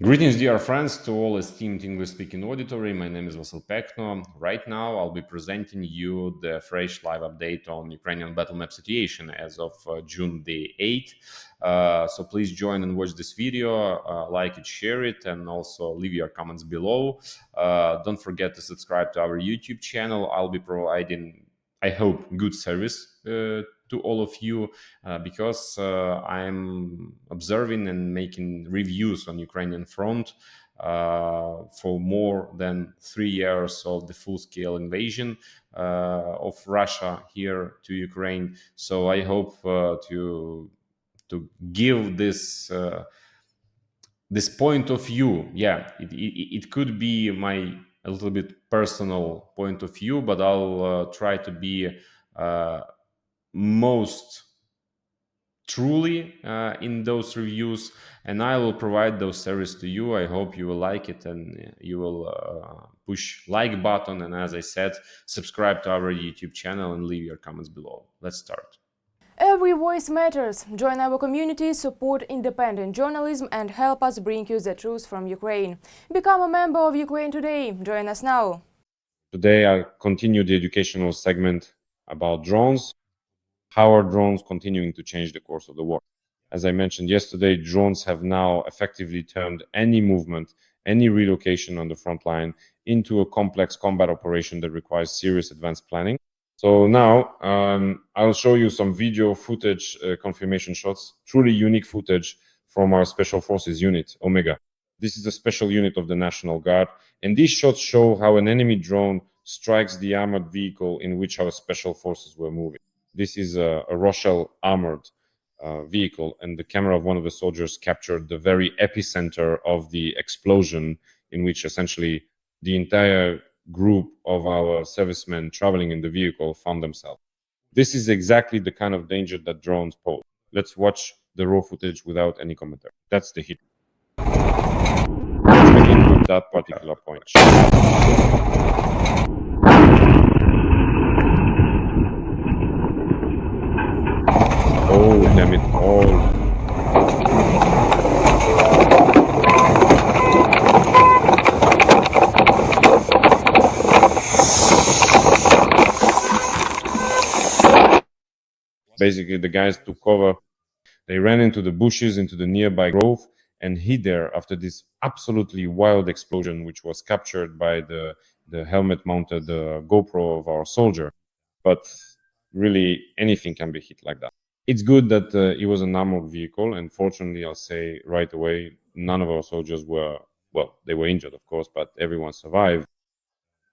Greetings, dear friends, to all esteemed English-speaking auditory. My name is Vasiliy Pekhnyo. Right now, I'll be presenting you the fresh live update on Ukrainian battle map situation as of June the 8th. So please join and watch this video, like it, share it, and also leave your comments below. Don't forget to subscribe to our YouTube channel. I'll be providing, I hope, good service to all of you because I'm observing and making reviews on Ukrainian front for more than 3 years of the full-scale invasion of Russia here to Ukraine. So I hope to give this this point of view. Yeah, it could be my a little bit personal point of view, but I'll try to be most truly in those reviews, and I will provide those services to you. I hope you will like it, and you will push like button, and as I said, subscribe to our YouTube channel and leave your comments below. Let's start. Every voice matters. Join our community, support independent journalism, and help us bring you the truth from Ukraine. Become a member of Ukraine Today. Join us now. Today I continue the educational segment about drones. How are drones continuing to change the course of the war? As I mentioned yesterday, drones have now effectively turned any movement, any relocation on the front line into a complex combat operation that requires serious advanced planning. So now I'll show you some video footage, confirmation shots, truly unique footage from our Special Forces unit, Omega. This is a special unit of the National Guard, and these shots show how an enemy drone strikes the armored vehicle in which our Special Forces were moving. This is a Rochelle armored vehicle, and the camera of one of the soldiers captured the very epicenter of the explosion, in which essentially the entire group of our servicemen traveling in the vehicle found themselves. This is exactly the kind of danger that drones pose. Let's watch the raw footage without any commentary. That's the hit. Let's begin with that particular point. Oh, damn it all. Basically, the guys took cover. They ran into the bushes, into the nearby grove, and hid there after this absolutely wild explosion, which was captured by the helmet-mounted GoPro of our soldier. But really, anything can be hit like that. It's good that it was an armored vehicle, and fortunately, I'll say right away, none of our soldiers were, well, they were injured, of course, but everyone survived.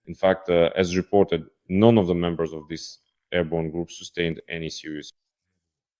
In fact, as reported, none of the members of this airborne group sustained any serious.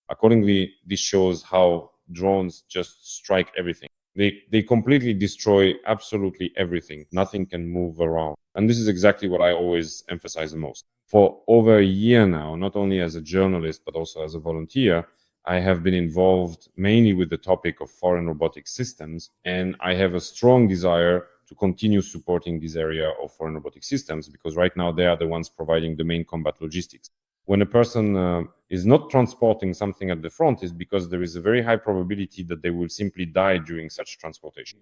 Accordingly, this shows how drones just strike everything. They completely destroy absolutely everything. Nothing can move around. And this is exactly what I always emphasize the most. For over a year now, not only as a journalist, but also as a volunteer, I have been involved mainly with the topic of foreign robotic systems, and I have a strong desire to continue supporting this area of foreign robotic systems, because right now they are the ones providing the main combat logistics. When a person is not transporting something at the front, is because there is a very high probability that they will simply die during such transportation,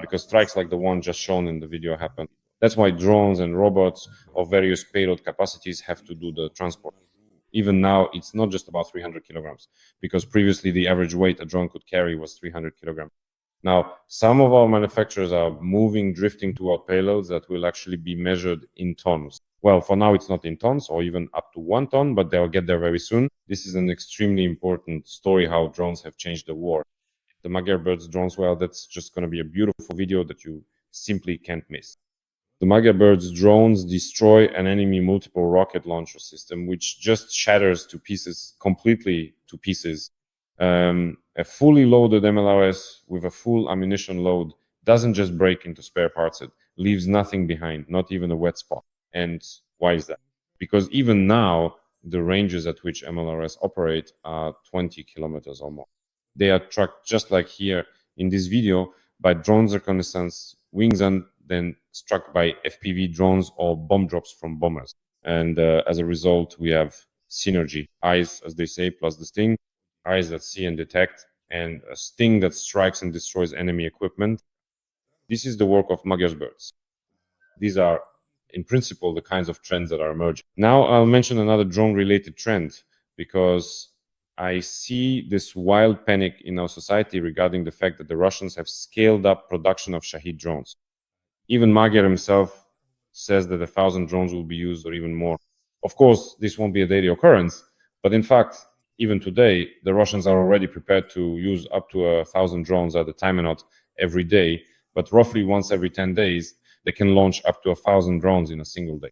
because strikes like the one just shown in the video happen. That's why drones and robots of various payload capacities have to do the transport. Even now, it's not just about 300 kilograms, because previously the average weight a drone could carry was 300 kilograms. Now, some of our manufacturers are drifting toward payloads that will actually be measured in tons. Well, for now, it's not in tons or even up to 1 ton, but they'll get there very soon. This is an extremely important story, how drones have changed the war. The Magyar Birds drones, well, that's just going to be a beautiful video that you simply can't miss. The Magyar Birds drones destroy an enemy multiple rocket launcher system, which just shatters to pieces, completely to pieces. A fully loaded MLRS with a full ammunition load doesn't just break into spare parts, it leaves nothing behind, not even a wet spot. And why is that? Because even now, the ranges at which MLRS operate are 20 kilometers or more. They are tracked just like here in this video by drone reconnaissance wings, and then struck by FPV drones or bomb drops from bombers. And as a result, we have synergy, eyes, as they say, plus the sting, eyes that see and detect, and a sting that strikes and destroys enemy equipment. This is the work of Magyar's birds. These are, in principle, the kinds of trends that are emerging. Now I'll mention another drone-related trend, because I see this wild panic in our society regarding the fact that the Russians have scaled up production of Shahid drones. Even Magyar himself says that 1,000 drones will be used, or even more. Of course, this won't be a daily occurrence, but in fact, even today, the Russians are already prepared to use up to 1,000 drones at a time and not every day, but roughly once every 10 days, they can launch up to 1,000 drones in a single day.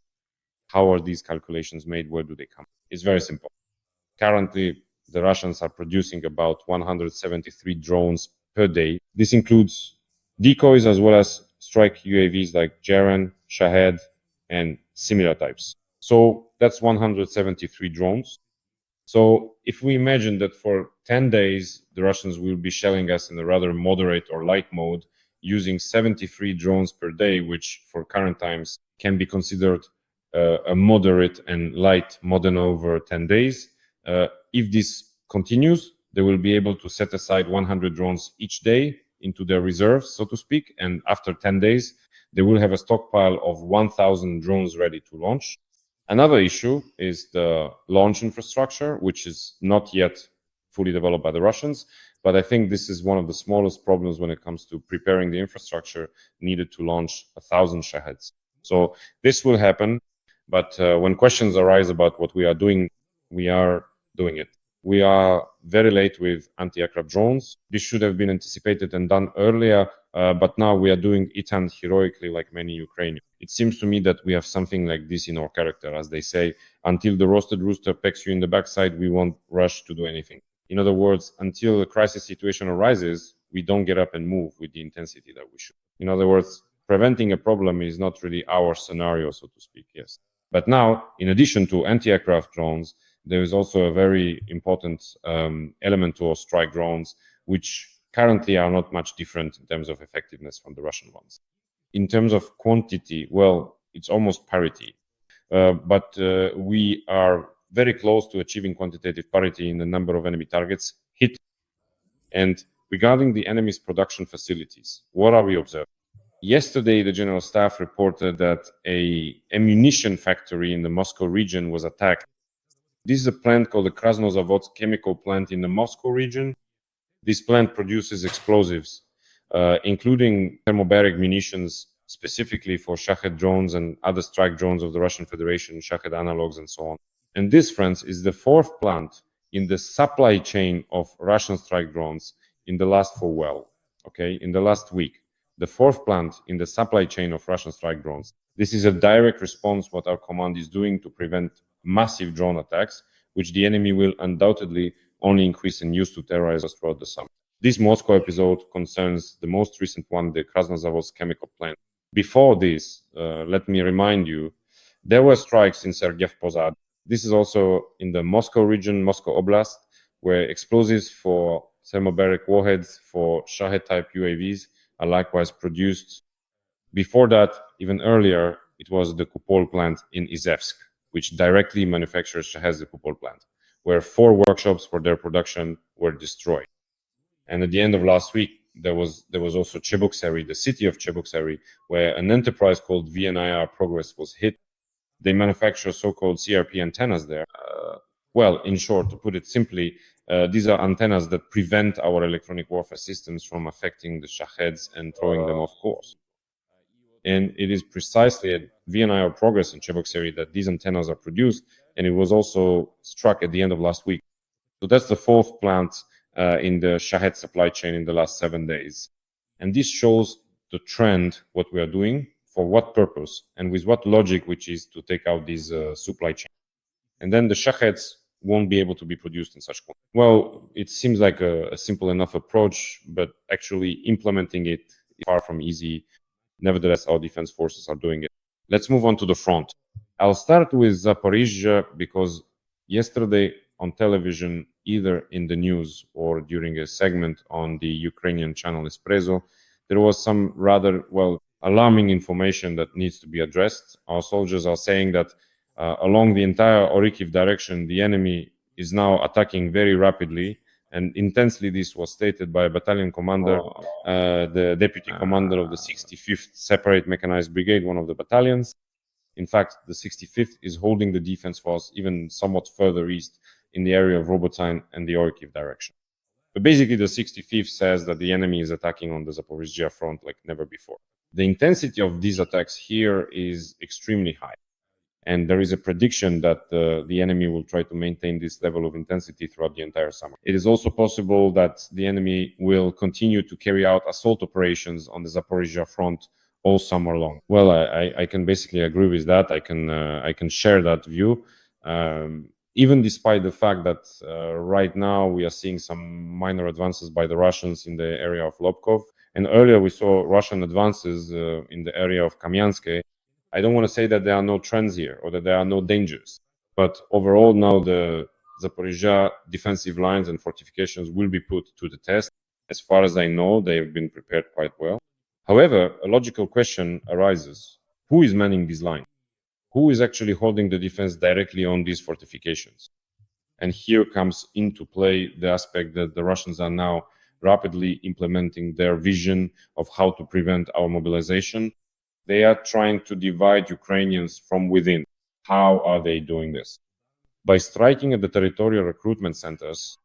How are these calculations made? Where do they come? It's very simple. Currently, the Russians are producing about 173 drones per day. This includes decoys as well as strike UAVs like Jaren, Shahed, and similar types. So that's 173 drones. So if we imagine that for 10 days, the Russians will be shelling us in a rather moderate or light mode, using 73 drones per day, which for current times can be considered a moderate and light modern over 10 days. If this continues, they will be able to set aside 100 drones each day into their reserves, so to speak. And after 10 days, they will have a stockpile of 1,000 drones ready to launch. Another issue is the launch infrastructure, which is not yet fully developed by the Russians. But I think this is one of the smallest problems when it comes to preparing the infrastructure needed to launch 1,000 Shaheds. So this will happen. But when questions arise about what we are doing, we are doing it. We are very late with anti-aircraft drones. This should have been anticipated and done earlier, but now we are doing it and heroically like many Ukrainians. It seems to me that we have something like this in our character, as they say, until the roasted rooster pecks you in the backside, we won't rush to do anything. In other words, until a crisis situation arises, we don't get up and move with the intensity that we should. In other words, preventing a problem is not really our scenario, so to speak, yes. But now, in addition to anti-aircraft drones, there is also a very important element to our strike drones, which currently are not much different in terms of effectiveness from the Russian ones. In terms of quantity, well, it's almost parity. But we are very close to achieving quantitative parity in the number of enemy targets hit. And regarding the enemy's production facilities, what are we observing? Yesterday, the General Staff reported that an ammunition factory in the Moscow region was attacked. This is a plant called the Krasnozavodsk chemical plant in the Moscow region. This plant produces explosives, including thermobaric munitions, specifically for Shahed drones and other strike drones of the Russian Federation, Shahed analogs and so on. And this, friends, is the fourth plant in the supply chain of Russian strike drones in the last in the last week. The fourth plant in the supply chain of Russian strike drones. This is a direct response what our command is doing to prevent massive drone attacks, which the enemy will undoubtedly only increase in use to terrorize us throughout the summer. This Moscow episode concerns the most recent one, the Krasnozavodsk chemical plant. Before this, let me remind you, there were strikes in Sergev Pozad. This is also in the Moscow region, Moscow Oblast, where explosives for thermobaric warheads for Shahed-type UAVs are likewise produced. Before that, even earlier, it was the Kupol plant in Izevsk, which directly manufactures Shahed's Kupol plant, where 4 workshops for their production were destroyed. And at the end of last week, there was also Cheboksary, the city of Cheboksary, where an enterprise called VNIR Progress was hit. They manufacture so-called CRP antennas there. Well, in short, to put it simply, these are antennas that prevent our electronic warfare systems from affecting the Shaheds and throwing them off course. And it is precisely at VNIR Progress in Cheboksary that these antennas are produced, and it was also struck at the end of last week. So that's the fourth plant in the Shahed supply chain in the last 7 days. And this shows the trend, what we are doing, for what purpose, and with what logic, which is to take out these supply chain. And then the Shaheds won't be able to be produced in such quantity. Well, it seems like a simple enough approach, but actually implementing it is far from easy. Nevertheless, our defense forces are doing it. Let's move on to the front. I'll start with Zaporizhzhia because yesterday on television, either in the news or during a segment on the Ukrainian channel Espresso, there was some rather, alarming information that needs to be addressed. Our soldiers are saying that along the entire Orikhiv direction, the enemy is now attacking very rapidly, And intensely this was stated by a battalion commander, the deputy commander of the 65th Separate Mechanized Brigade, one of the battalions. In fact, the 65th is holding the defense force even somewhat further east in the area of Robotyne and the Orkiv direction. But basically, the 65th says that the enemy is attacking on the Zaporizhzhia front like never before. The intensity of these attacks here is extremely high. And there is a prediction that the enemy will try to maintain this level of intensity throughout the entire summer. It is also possible that the enemy will continue to carry out assault operations on the Zaporizhzhia front all summer long. Well, I can basically agree with that. I can share that view. Even despite the fact that right now we are seeing some minor advances by the Russians in the area of Lobkov, and earlier we saw Russian advances in the area of Kamyanske. I don't want to say that there are no trends here or that there are no dangers, but overall now the Zaporizhzhia defensive lines and fortifications will be put to the test. As far as I know, they have been prepared quite well. However, a logical question arises. Who is manning these lines? Who is actually holding the defense directly on these fortifications? And here comes into play the aspect that the Russians are now rapidly implementing their vision of how to prevent our mobilization. They are trying to divide Ukrainians from within. How are they doing this? By striking at the territorial recruitment centers.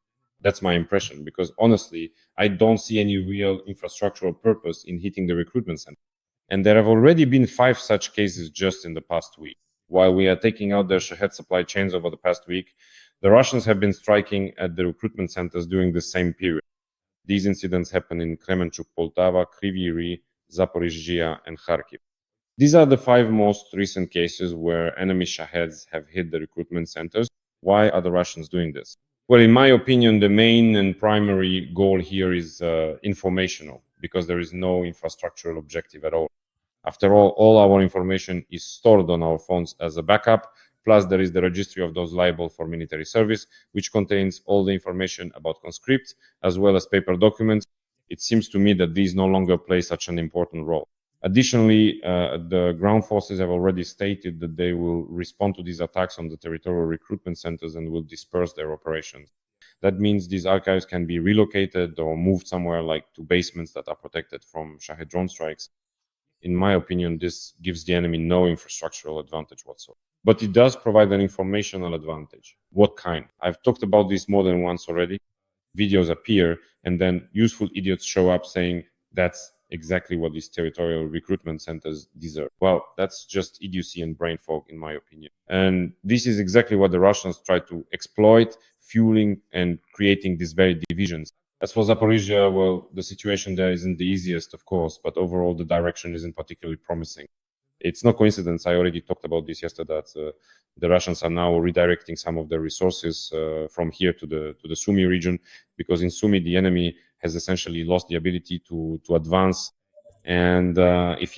That's my impression, because honestly, I don't see any real infrastructural purpose in hitting the recruitment center. And there have already been 5 such cases just in the past week. While we are taking out their Shahed supply chains over the past week, the Russians have been striking at the recruitment centers during the same period. These incidents happen in Kremenchuk, Poltava, Kryvyi Rih, Zaporizhzhia, and Kharkiv. These are the 5 most recent cases where enemy Shaheds have hit the recruitment centers. Why are the Russians doing this? Well, in my opinion, the main and primary goal here is informational, because there is no infrastructural objective at all. After all our information is stored on our phones as a backup, plus there is the registry of those liable for military service, which contains all the information about conscripts, as well as paper documents. It seems to me that these no longer play such an important role. Additionally, the ground forces have already stated that they will respond to these attacks on the territorial recruitment centers and will disperse their operations. That means these archives can be relocated or moved somewhere, like to basements that are protected from Shahed drone strikes. In my opinion, this gives the enemy no infrastructural advantage whatsoever. But it does provide an informational advantage. What kind? I've talked about this more than once already. Videos appear, and then useful idiots show up saying that's exactly what these territorial recruitment centers deserve. Well, that's just idiocy and brain fog, in my opinion. And this is exactly what the Russians try to exploit, fueling and creating these very divisions. As for Zaporizhzhia, well, the situation there isn't the easiest, of course, but overall the direction isn't particularly promising. It's no coincidence, I already talked about this yesterday, that the Russians are now redirecting some of their resources from here to the Sumy region, because in Sumy the enemy has essentially lost the ability to advance. And if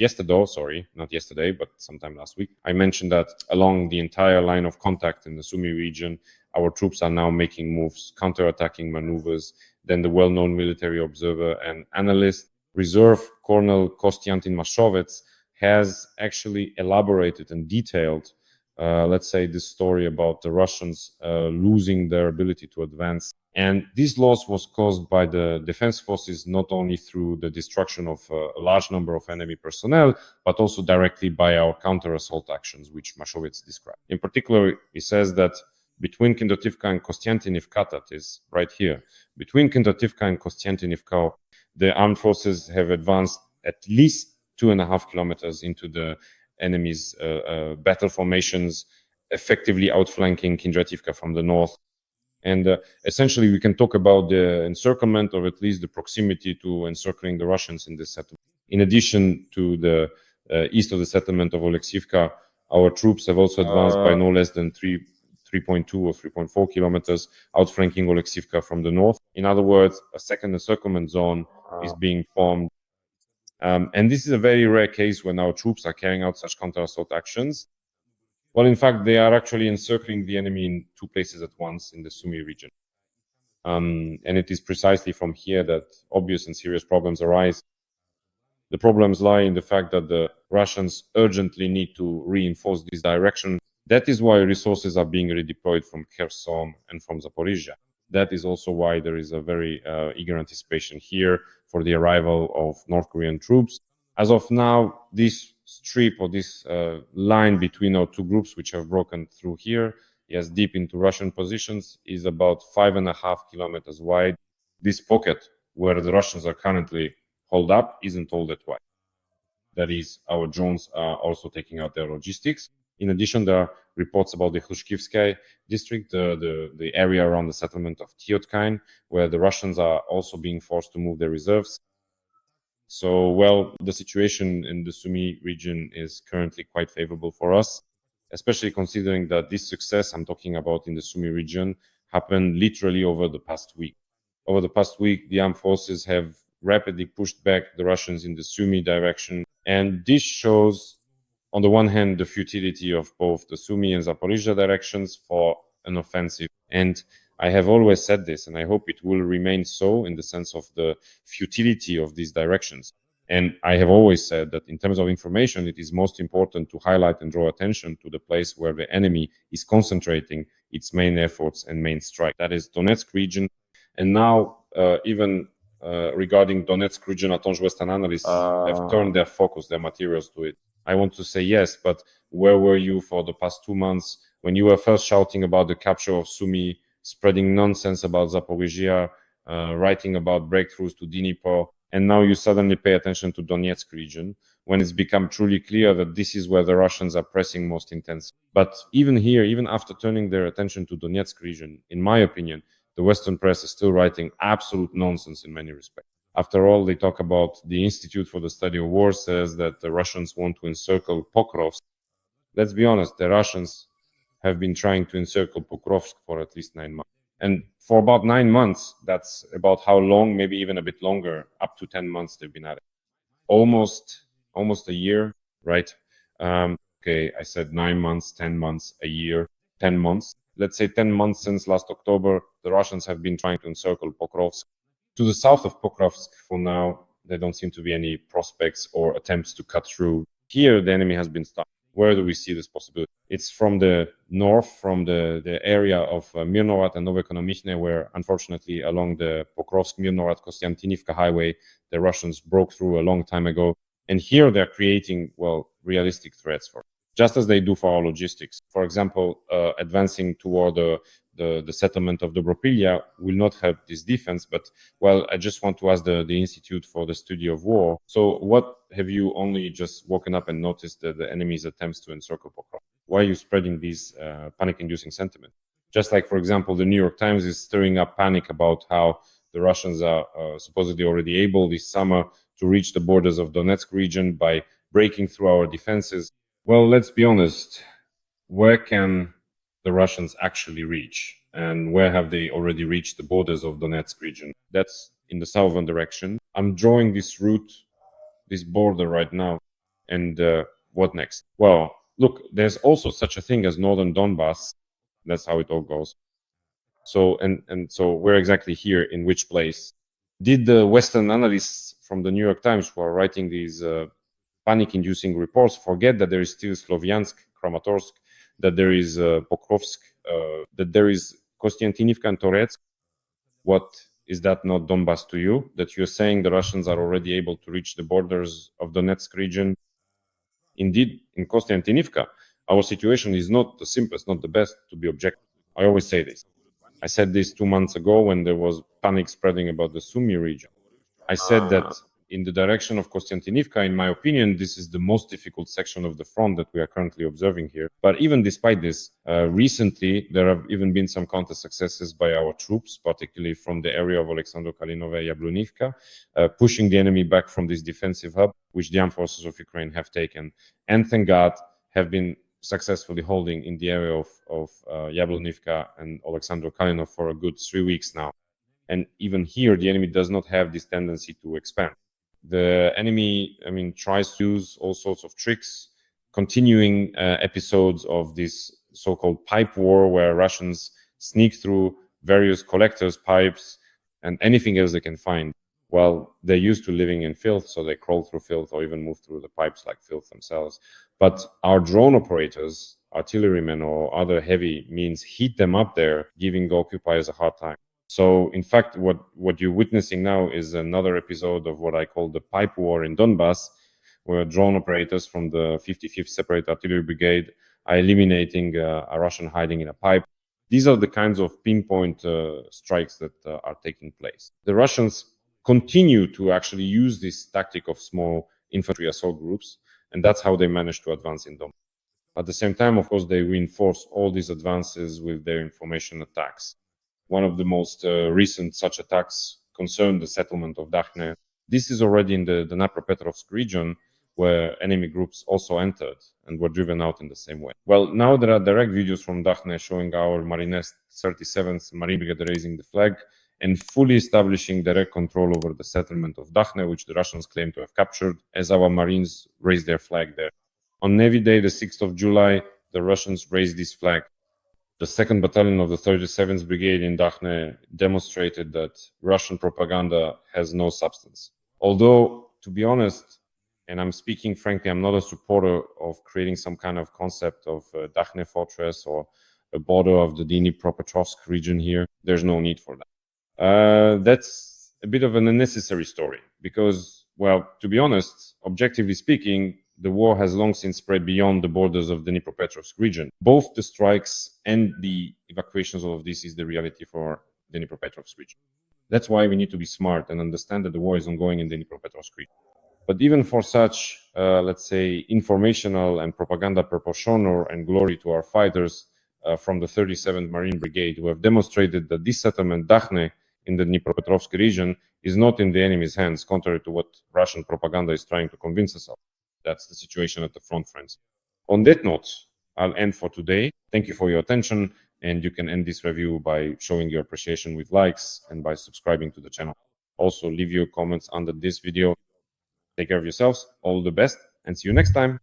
not yesterday, but sometime last week, I mentioned that along the entire line of contact in the Sumy region, our troops are now making moves, counter-attacking maneuvers. Then the well-known military observer and analyst, Reserve Colonel Kostiantin Mashovets, has actually elaborated and detailed, let's say, this story about the Russians losing their ability to advance. And this loss was caused by the defense forces, not only through the destruction of a large number of enemy personnel, but also directly by our counter-assault actions, which Mashovets described. In particular, he says that between Kindotivka and Kostiantinivka, that is right here, between Kindotivka and Kostiantinivka, the armed forces have advanced at least 2.5 kilometers into the enemy's battle formations, effectively outflanking Kindrativka from the north. And essentially, we can talk about the encirclement, or at least the proximity to encircling the Russians in this settlement. In addition to the east of the settlement of Oleksivka, our troops have also advanced by no less than 3.2 or 3.4 kilometers, outflanking Oleksivka from the north. In other words, a second encirclement zone is being formed. And this is a very rare case when our troops are carrying out such counter-assault actions. Well, in fact, they are actually encircling the enemy in 2 places at once in the Sumy region. And it is precisely from here that obvious and serious problems arise. The problems lie in the fact that the Russians urgently need to reinforce this direction. That is why resources are being redeployed from Kherson and from Zaporizhzhia. That is also why there is a very eager anticipation here for the arrival of North Korean troops. As of now, this strip or this line between our two groups, which have broken through here, yes, deep into Russian positions, is about 5.5 kilometers wide. This pocket where the Russians are currently holed up isn't all that wide. That is, our drones are also taking out their logistics. In addition, there are reports about the Khushkivsky district, the area around the settlement of Tiotkine, where the Russians are also being forced to move their reserves. So, well, the situation in the Sumy region is currently quite favorable for us, especially considering that this success I'm talking about in the Sumy region happened literally over the past week. Over the past week, the armed forces have rapidly pushed back the Russians in the Sumy direction. And this shows, on the one hand, the futility of both the Sumy and Zaporizhzhia directions for an offensive. And I have always said this, and I hope it will remain so, in the sense of the futility of these directions. And I have always said that in terms of information, it is most important to highlight and draw attention to the place where the enemy is concentrating its main efforts and main strike. That is Donetsk region. And now, even regarding Donetsk region, Atonj Western analysts have turned their focus, their materials to it. I want to say yes, but where were you for the past 2 months when you were first shouting about the capture of Sumy, spreading nonsense about Zaporizhzhia, writing about breakthroughs to Dnipro, and now you suddenly pay attention to Donetsk region when it's become truly clear that this is where the Russians are pressing most intensely. But even here, even after turning their attention to Donetsk region, in my opinion, the Western press is still writing absolute nonsense in many respects. After all, they talk about the Institute for the Study of War says that the Russians want to encircle Pokrovsk. Let's be honest, the Russians have been trying to encircle Pokrovsk for at least 9 months. And for about 9 months, that's about how long, maybe even a bit longer, up to 10 months they've been at it. Almost a year, right? Okay, I said 9 months, 10 months, a year, 10 months. Let's say 10 months since last October, the Russians have been trying to encircle Pokrovsk. To the south of Pokrovsk, for now, there don't seem to be any prospects or attempts to cut through. Here, the enemy has been stopped. Where do we see this possibility? It's from the north, from the area of Mirnorad and Novoekonomichne, where unfortunately along the Pokrovsk-Mirnorad-Kostiantinivka highway, the Russians broke through a long time ago. And here they're creating, well, realistic threats for us, just as they do for our logistics. For example, advancing toward the settlement of Dobropilya will not help this defense, but, well, I just want to ask the Institute for the Study of War. So what have you only just woken up and noticed the enemy's attempts to encircle Pokrovsk? Why are you spreading these panic-inducing sentiment? Just like, for example, the New York Times is stirring up panic about how the Russians are supposedly already able this summer to reach the borders of Donetsk region by breaking through our defenses. Well, let's be honest. Where can the Russians actually reach? And where have they already reached the borders of Donetsk region? That's in the southern direction. I'm drawing this route, this border right now. And what next? Well, look, there's also such a thing as northern Donbass. That's how it all goes. So, and so we're exactly here, in which place? Did the Western analysts from the New York Times who are writing these panic-inducing reports forget that there is still Slovyansk, Kramatorsk, that there is Pokrovsk, that there is Kostiantinivka and Toretsk? What, is that not Donbass to you? That you're saying the Russians are already able to reach the borders of Donetsk region? Indeed, in Kostiantinivka, our situation is not the simplest, not the best, to be objective. I always say this. I said this 2 months ago when there was panic spreading about the Sumy region. I said that in the direction of Kostiantinivka, in my opinion, this is the most difficult section of the front that we are currently observing here. But even despite this, recently there have even been some counter successes by our troops, particularly from the area of Oleksandro-Kalinova and Yablunivka, pushing the enemy back from this defensive hub, which the armed forces of Ukraine have taken, and thank God have been successfully holding in the area of Yablunivka and Oleksandro-Kalinov for a good 3 weeks now. And even here, the enemy does not have this tendency to expand. The enemy, tries to use all sorts of tricks, continuing episodes of this so-called pipe war, where Russians sneak through various collectors' pipes and anything else they can find. Well, they're used to living in filth, so they crawl through filth or even move through the pipes like filth themselves. But our drone operators, artillerymen or other heavy means heat them up there, giving the occupiers a hard time. So, in fact, what you're witnessing now is another episode of what I call the pipe war in Donbass, where drone operators from the 55th Separate Artillery Brigade are eliminating a Russian hiding in a pipe. These are the kinds of pinpoint strikes that are taking place. The Russians continue to actually use this tactic of small infantry assault groups, and that's how they manage to advance in Donbass. At the same time, of course, they reinforce all these advances with their information attacks. One of the most recent such attacks concerned the settlement of Dakhne. This is already in the Dnipropetrovsk region, where enemy groups also entered and were driven out in the same way. Well, now there are direct videos from Dakhne showing our Marinest 37th Marine Brigade raising the flag and fully establishing direct control over the settlement of Dakhne, which the Russians claim to have captured, as our Marines raised their flag there. On Navy Day, the 6th of July, the Russians raised this flag. The 2nd Battalion of the 37th Brigade in Dakhne demonstrated that Russian propaganda has no substance. Although, to be honest, and I'm speaking frankly, I'm not a supporter of creating some kind of concept of Dakhne Fortress or a border of the Dnipropetrovsk region here. There's no need for that. That's a bit of an unnecessary story because, well, to be honest, objectively speaking, the war has long since spread beyond the borders of the Dnipropetrovsk region. Both the strikes and the evacuations of this is the reality for the Dnipropetrovsk region. That's why we need to be smart and understand that the war is ongoing in the Dnipropetrovsk region. But even for such, let's say, informational and propaganda purpose honor and glory to our fighters from the 37th Marine Brigade, who have demonstrated that this settlement, Dakhne, in the Dnipropetrovsk region, is not in the enemy's hands, contrary to what Russian propaganda is trying to convince us of. That's the situation at the front, friends. On that note, I'll end for today. Thank you for your attention, and you can end this review by showing your appreciation with likes and by subscribing to the channel. Also, leave your comments under this video. Take care of yourselves, all the best, and see you next time.